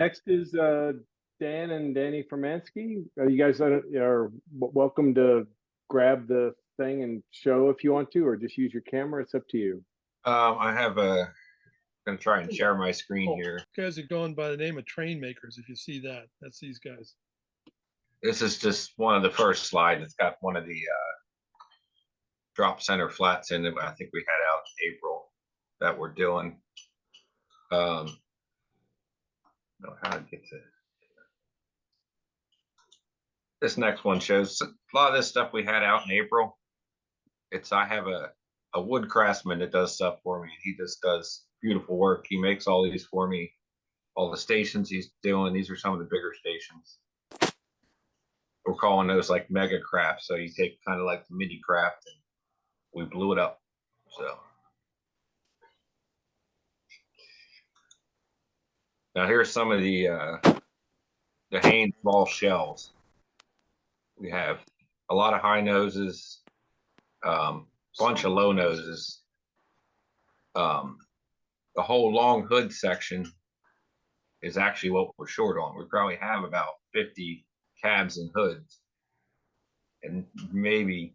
Next is Dan and Danny Formansky. You guys are welcome to grab the thing and show if you want to, or just use your camera. It's up to you. I have a going to try and share my screen here. Guys are going by the name of train makers. If you see that, that's these guys. This is just one of the first slides. It's got one of the drop center flats in it. I think we had out in April that we're doing. Know how to get to this next one shows a lot of this stuff we had out in April. I have a wood craftsman that does stuff for me. He just does beautiful work. He makes all these for me. All the stations he's doing, these are some of the bigger stations. We're calling those like mega craft. So you take kind of like the mini craft and we blew it up. So now here's some of the Haynes ball shells. We have a lot of high noses, bunch of low noses. The whole long hood section is actually what we're short on. We probably have about 50 cabs and hoods, and maybe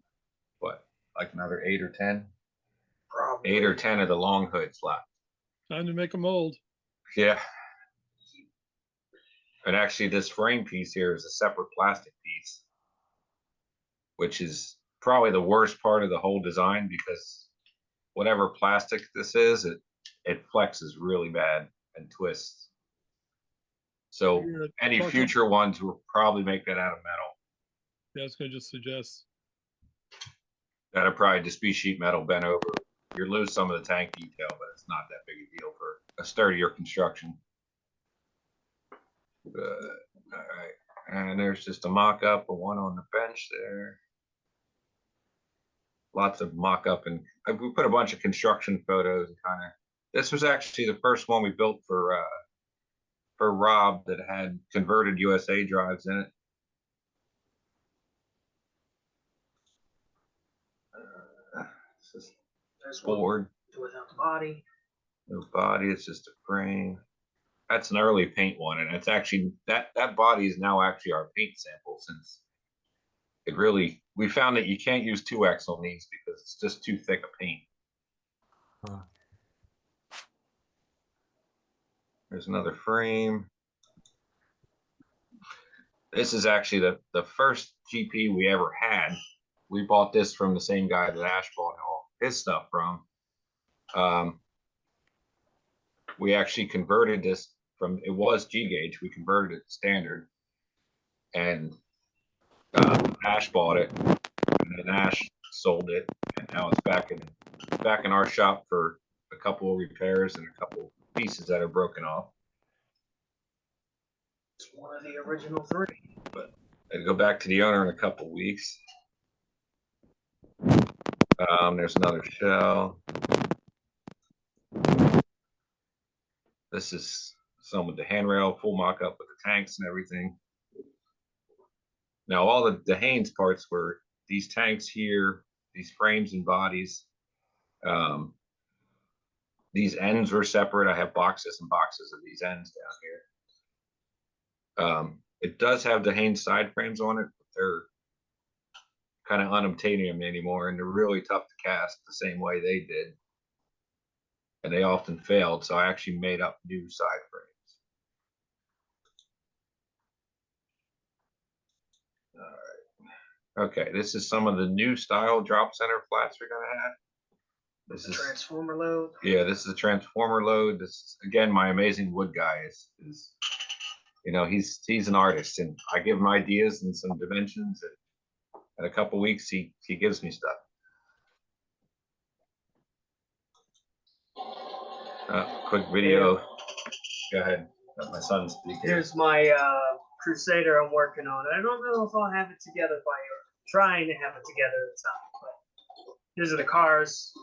what, like another 8 or 10? Probably 8 or 10 of the long hoods left. Time to make a mold. Yeah. And actually, this frame piece here is a separate plastic piece, which is probably the worst part of the whole design, because whatever plastic this is, it flexes really bad and twists. So any future ones will probably make that out of metal. Yeah, I was going to just suggest. That'll probably just be sheet metal bent over. You lose some of the tank detail, but it's not that big a deal for a sturdier construction. All right, and there's just a mock-up of one on the bench there. Lots of mock-up, and we put a bunch of construction photos. And kind of, this was actually the first one we built for Rob that had converted USA drives in it. This is board without the body. No body. It's just a frame. That's an early paint one, and it's actually that body is now actually our paint sample, since it really, we found that you can't use 2X on these because it's just too thick a paint. There's another frame. This is actually the first GP we ever had. We bought this from the same guy that Ash bought all his stuff from. We actually converted this from, it was G gauge. We converted it to standard, and Ash bought it, and then Ash sold it, and now it's back in our shop for a couple of repairs and a couple pieces that are broken off. It's one of the original 3. But I'll go back to the owner in a couple of weeks. There's another shell. This is some with the handrail, full mock-up with the tanks and everything. Now, all the Haynes parts were these tanks here, these frames and bodies. These ends were separate. I have boxes and boxes of these ends down here. It does have the Haynes side frames on it, but they're kind of unobtainium anymore, and they're really tough to cast the same way they did. And they often failed, so I actually made up new side frames. All right. Okay, this is some of the new style drop center flats we're gonna have. This is transformer load. Yeah, this is a transformer load. This is, again, my amazing wood guy is you know, he's an artist, and I give him ideas and some dimensions, and in a couple weeks he gives me stuff. Quick video. Go ahead. Let my son speak. Here's my Crusader I'm working on. I don't know if I'll have it together trying to have it together at the time, but these are the cars.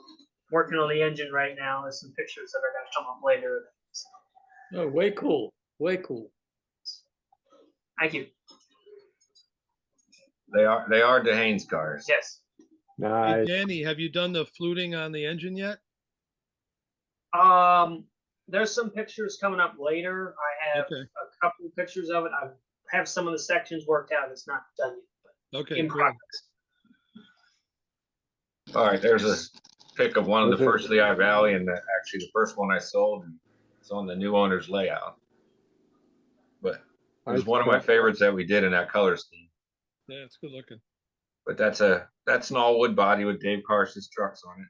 Working on the engine right now. There's some pictures that are going to come up later. Oh, way cool. Way cool. Thank you. They are the Haynes cars. Yes. Nice. Hey, Danny, have you done the fluting on the engine yet? There's some pictures coming up later. I have Okay. a couple of pictures of it. I have some of the sections worked out. It's not done yet, but Okay, in cool. progress. All right, there's a pic of one of the Okay. first Lehigh Valley, and actually the first one I sold. And it's on the new owner's layout. But it was Nice one of my cut. favorites that we did in that color scheme. Yeah, it's good looking. But that's an all wood body with Dave Carson's trucks on it.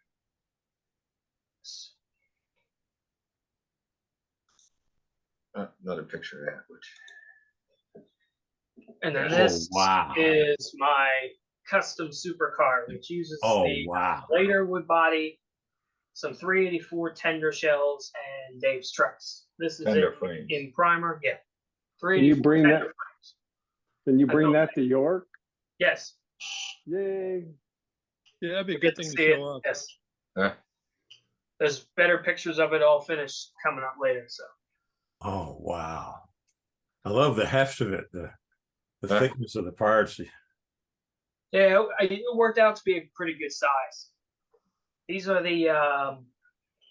Another picture of that, which And then Oh, this wow. is my custom supercar, which uses the wow. later wood body, some 384 tender shells, and Dave's trucks. This is tender it frames. in primer. Yeah, Can you 384 bring tender that? frames. Can you I bring don't that to York? Yes. Yay! Yeah, that'd be a You'll good get thing to see it. show up. Yes. Huh? There's better pictures of it all finished coming up later. So Oh, wow. I love the heft of it, the Huh? thickness of the parts. yeah, it worked out to be a pretty good size. These are the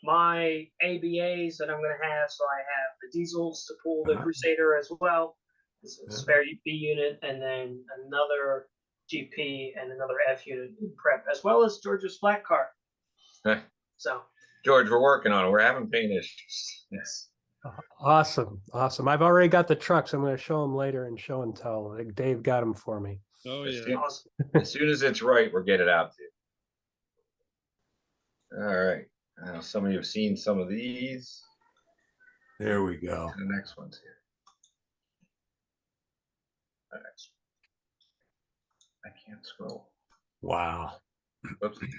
my ABAs that I'm going to have. So I have the diesels to pull the Uh-huh. Crusader as well. This is a Yeah. spare B unit, and then another GP and another F unit in prep, as well as George's flat car. Huh? So George, we're working on it. We're having paint issues. yes. Awesome. Awesome. I've already got the trucks. I'm going to show them later and show and tell. Like Dave got them for me. Oh, As yeah. soon- Awesome. As soon as it's right, we'll get it out to you. All right. Some of you have seen some of these. There we go. The next one's here. The next one. I can't scroll. Wow. Whoops. Did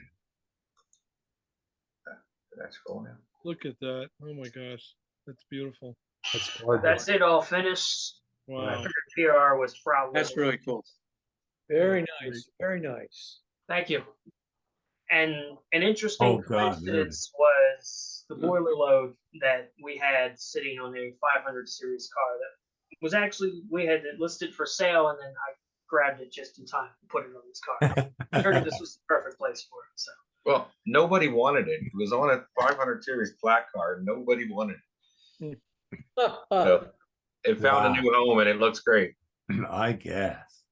I scroll now? Look at that. Oh my gosh. That's beautiful. That's gorgeous. That's it all finished. Wow. PR was probably That's really cool. Very Yeah, nice. Very nice. Thank you. And an interesting Oh, God, coincidence was the boiler load that we had sitting on a 500 series car that was actually, we had it listed for sale, and then I grabbed it just in time to put it on this car. I figured this was the perfect place for it. So Well, nobody wanted it. It was on a 500 series flat car. Nobody wanted it. So it found Wow. a new home, and it looks great. I guess.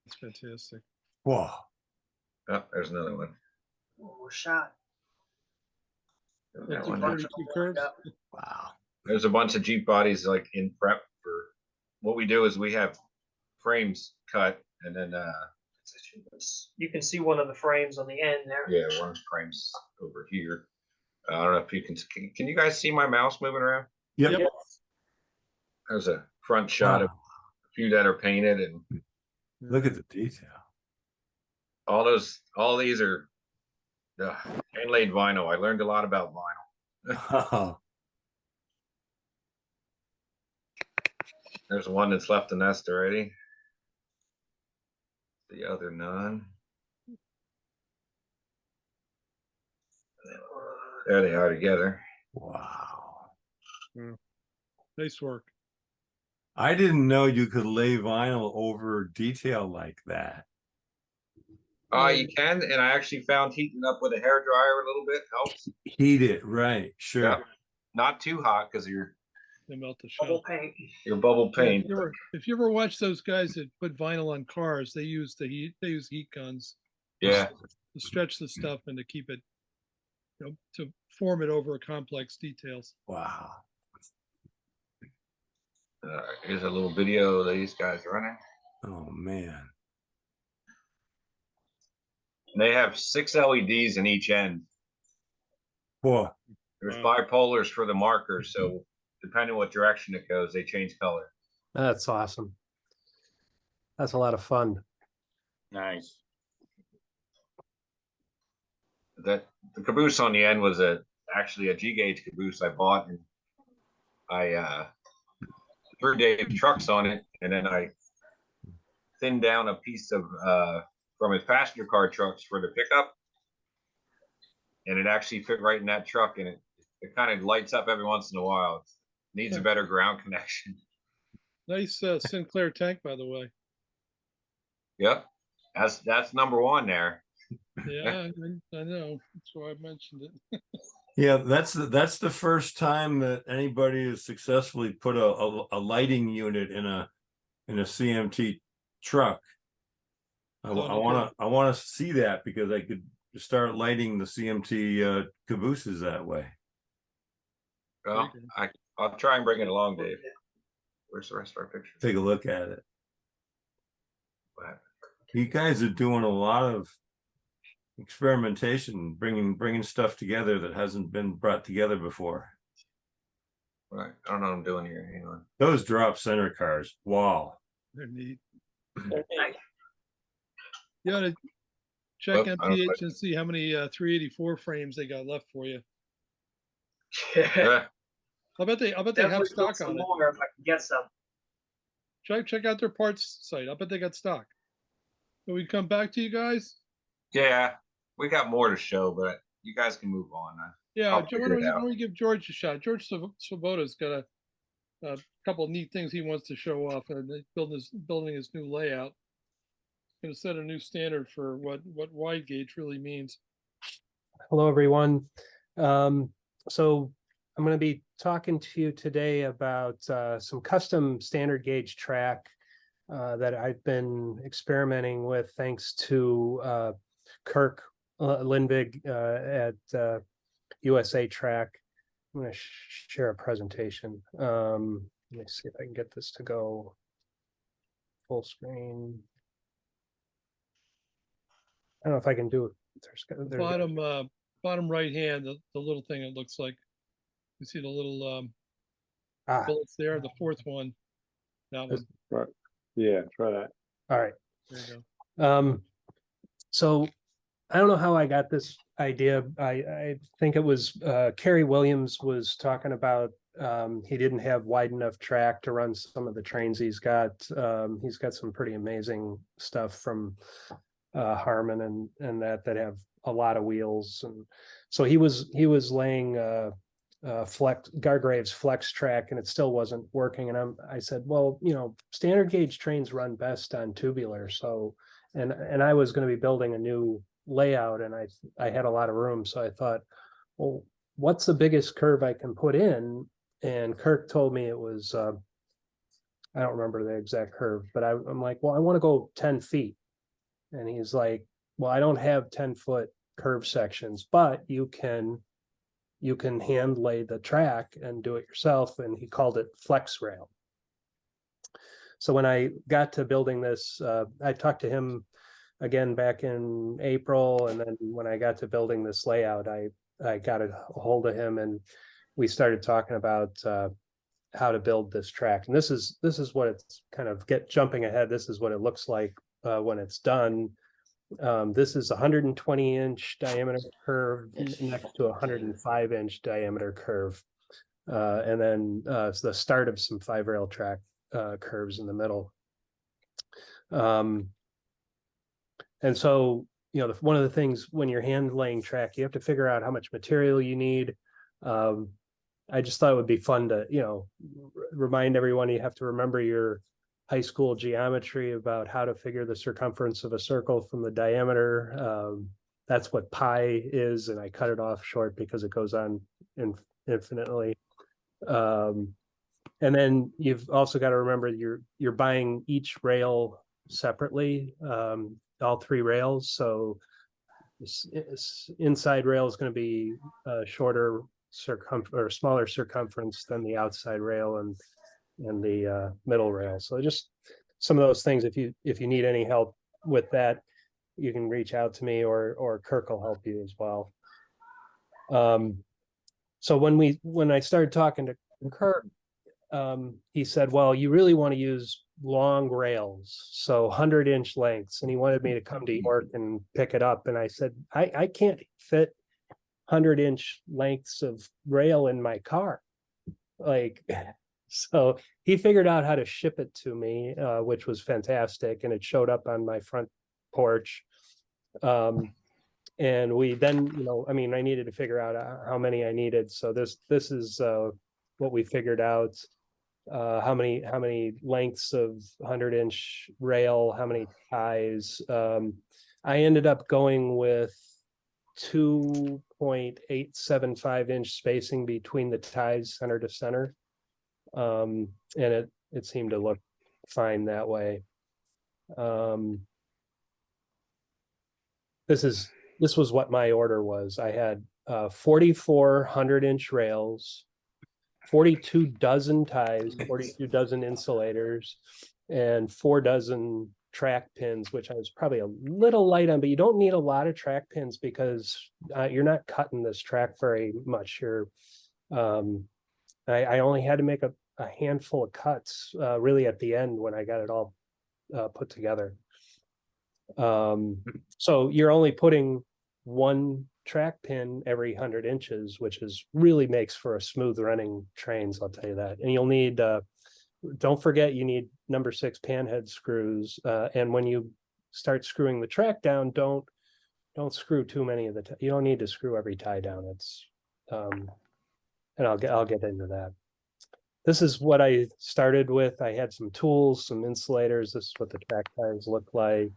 It's fantastic. Whoa. Oh, there's another one. we're shot. There's Like that the one. 42 curves. Wow. There's a bunch of Jeep bodies like in prep for what we do is we have frames cut and then You can see one of the frames on the end there. yeah, one frame's over here. I don't know if you can you guys see my mouse moving around? Yep. Yep. There's a front shot of Wow. a few that are painted, and Look at the detail. all these are hand-laid vinyl. I learned a lot about vinyl. Oh, There's one that's left the nest already. The other none. There they are together. wow. Nice work. I didn't know you could lay vinyl over detail like that. You can, and I actually found heating up with a hair dryer a little bit helps. Heat it, right? Sure. Yeah. Not too hot because They melt the Bubble shell. paint. your bubble Yeah, paint. if you ever watch those guys that put vinyl on cars, they use heat guns Yeah. to stretch the stuff and to keep it, to form it over complex details. Wow. Here's a little video of these guys running. Oh man. They have 6 LEDs in each end. Whoa. There's Wow. bipolars for the markers, so depending what direction it goes, they change color. That's awesome. That's a lot of fun. Nice. The caboose on the end was actually a G gauge caboose I bought, and I threw Dave's trucks on it, and then I thinned down a piece of from his passenger car trucks for the pickup, and it actually fit right in that truck, and it kind of lights up every once in a while. It needs a better ground connection. Nice Sinclair tank, by the way. Yep, that's number one there. Yeah, I know. That's why I mentioned it. Yeah, that's the first time that anybody has successfully put a lighting unit in a CMT truck. I want to see that because I could start lighting the CMT cabooses that way. Well, I'll try and bring it along, Dave. Where's the rest of our picture? Take a look at it. What? You guys are doing a lot of experimentation, bringing stuff together that hasn't been brought together before. Right. I don't know what I'm doing here. Hang on. Those drop center cars, wow. They're neat. Nice. You ought to check Oh, I don't know. MTH and see how many 384 frames they got left for you. Yeah. I bet they have Definitely stock some on it. more if I can get some. Check out their parts site. I bet they got stock. Can we come back to you guys? Yeah, we got more to show, but you guys can move on. Yeah, I'll why figure don't it out. we give George a shot? George Svoboda's got a couple of neat things he wants to show off, and building his new layout. Going to set a new standard for what wide gauge really means. Hello, everyone. So I'm going to be talking to you today about some custom standard gauge track that I've been experimenting with thanks to Kirk Lindvig at USA Track. I'm going to share a presentation. Let me see if I can get this to go full screen. I don't know if I can do it. There's Bottom right hand, the little thing it looks like. You see the little ah, bullets there, the fourth one. That one. Right. Yeah, try that. all right. There you go. So I don't know how I got this idea. I think it was Kerry Williams was talking about he didn't have wide enough track to run some of the trains he's got. He's got some pretty amazing stuff from Harman and that have a lot of wheels, and so he was laying Gargrave's flex track, and it still wasn't working. And I said, well, standard gauge trains run best on tubular. So, and I was going to be building a new layout, and I had a lot of room, so I thought, well, what's the biggest curve I can put in? And Kirk told me it was I don't remember the exact curve, but I'm like, well, I want to go 10 feet. And he's like, well, I don't have 10-foot curve sections, but you can hand lay the track and do it yourself. And he called it flex rail. So when I got to building this, I talked to him again back in April. And then when I got to building this layout, I got a hold of him, and we started talking about how to build this track. And this is what it's kind of jumping ahead. This is what it looks like when it's done. This is 120-inch diameter curve next to a 105-inch diameter curve. And then the start of some 5-rail track curves in the middle. And so, one of the things when you're hand laying track, you have to figure out how much material you need. I just thought it would be fun to, remind everyone you have to remember your high school geometry about how to figure the circumference of a circle from the diameter. That's what pi is, and I cut it off short because it goes on infinitely. And then you've also got to remember you're buying each rail separately, all 3 rails. So this inside rail is going to be shorter or smaller circumference than the outside rail and the middle rail. So just some of those things. If you need any help with that, you can reach out to me, or Kirk will help you as well. So when I started talking to Kirk, he said, well, you really want to use long rails, so 100-inch lengths, and he wanted me to come to York and pick it up. And I said, I can't fit 100-inch lengths of rail in my car. So he figured out how to ship it to me, which was fantastic. And it showed up on my front porch. And we then, I needed to figure out how many I needed. So this is what we figured out. How many lengths of 100-inch rail, how many ties. I ended up going with 2 1.875-inch spacing between the ties center to center. And it seemed to look fine that way. This was what my order was. I had 44 100-inch rails, 42 dozen ties, 42 dozen insulators, and 4 dozen track pins, which I was probably a little light on, but you don't need a lot of track pins because you're not cutting this track very much. I only had to make a handful of cuts really at the end when I got it all put together. So you're only putting 1 track pin every 100 inches, which really makes for a smooth running trains, I'll tell you that. And you'll need, don't forget, you need number 6 panhead screws. And when you start screwing the track down, don't screw too many of you don't need to screw every tie down. It's, and I'll get into that. This is what I started with. I had some tools, some insulators. This is what the track ties look like.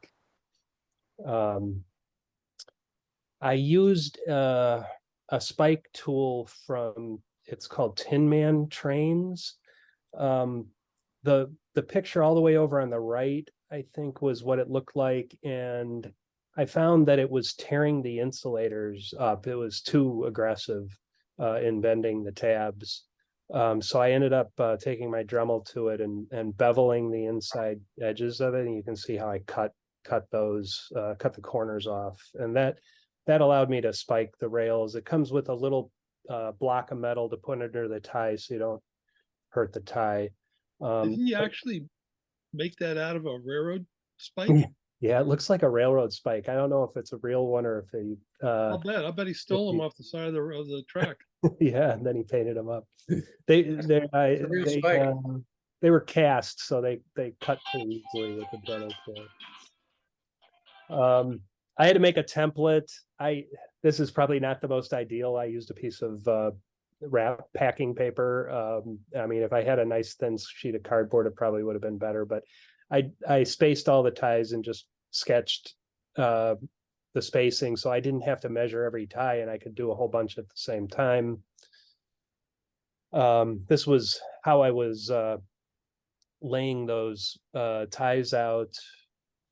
I used a spike tool from, it's called Tin Man Trains. The picture all the way over on the right, I think, was what it looked like, and I found that it was tearing the insulators up. It was too aggressive in bending the tabs. So I ended up taking my Dremel to it and beveling the inside edges of it, and you can see how I cut the corners off, and that allowed me to spike the rails. It comes with a little block of metal to put under the tie so you don't hurt the tie. Did he actually make that out of a railroad spike? Yeah, it looks like a railroad spike. I don't know if it's a real one or if they I'll bet he stole them off the side of the track. yeah, and then he painted them up. They were cast, so they cut pretty easily with the Dremel tool. I had to make a template. This is probably not the most ideal. I used a piece of packing paper. I mean, if I had a nice thin sheet of cardboard, it probably would have been better, but I spaced all the ties and just sketched the spacing, so I didn't have to measure every tie, and I could do a whole bunch at the same time. This was how I was laying those ties out.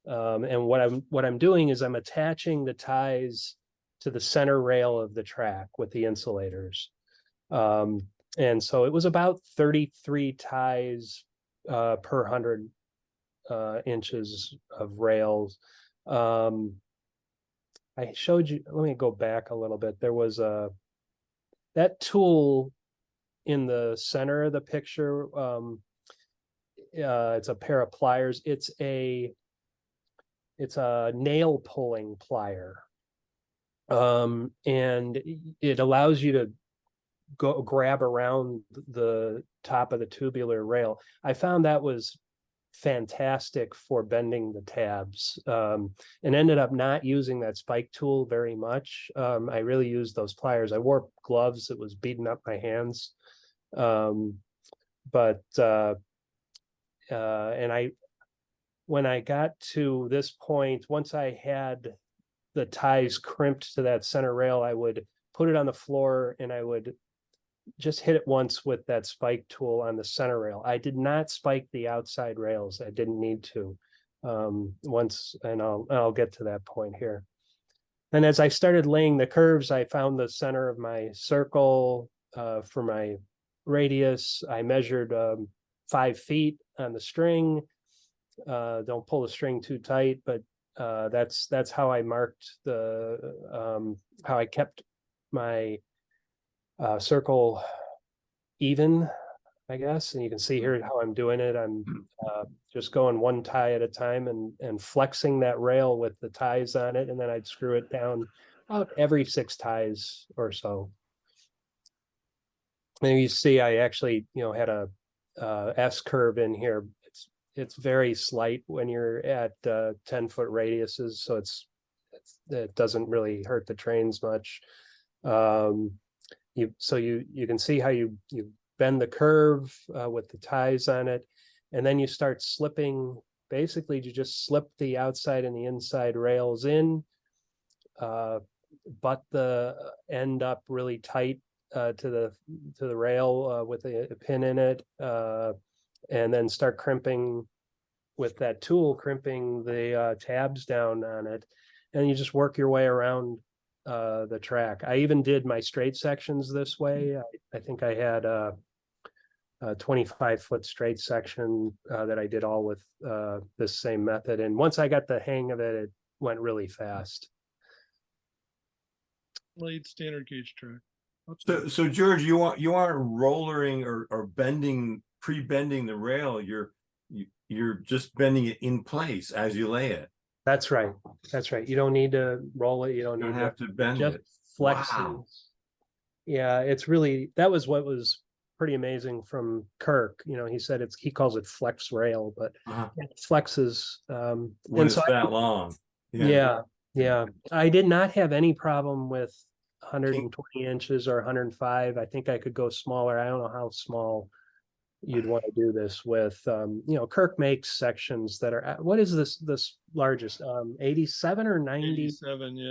And what I'm doing is I'm attaching the ties to the center rail of the track with the insulators. And so it was about 33 ties per 100 inches of rails. I showed you, let me go back a little bit. There was that tool in the center of the picture. It's a pair of pliers. It's a nail pulling plier. And it allows you to go grab around the top of the tubular rail. I found that was fantastic for bending the tabs, and ended up not using that spike tool very much. I really used those pliers. I wore gloves. It was beating up my hands. And when I got to this point, once I had the ties crimped to that center rail, I would put it on the floor and I would just hit it once with that spike tool on the center rail. I did not spike the outside rails. I didn't need to. And I'll get to that point here. And as I started laying the curves, I found the center of my circle for my radius. I measured 5 feet on the string. Don't pull the string too tight, but that's how I marked how I kept my circle even, I guess. And you can see here how I'm doing it. I'm just going 1 tie at a time and flexing that rail with the ties on it, and then I'd screw it down about every 6 ties or so. And you see I actually had a S curve in here. It's very slight when you're at 10-foot radiuses, so it doesn't really hurt the trains much. You can see how you bend the curve with the ties on it, and then you start slipping. Basically, you just slip the outside and the inside rails in, butt the end up really tight to the rail with a pin in it, and then start crimping with that tool, crimping the tabs down on it, and you just work your way around the track. I even did my straight sections this way. I think I had a 25-foot straight section that I did all with this same method. And once I got the hang of it, it went really fast. Laid standard gauge track. So George, you aren't rollering or bending, pre-bending the rail. You're just bending it in place as you lay it. That's right. That's right. You don't need to roll it. You don't You need don't have to bend just it. flex Wow. it. Yeah, it's really, that was what was pretty amazing from Kirk. You know, he said he calls it flex rail, but it flexes. When And it's so that long. yeah. I did not have any problem with 120 inches or 105. I think I could go smaller. I don't know how small you'd want to do this with. You know, Kirk makes sections that are, what is this largest, 87 or 90? 87, yeah.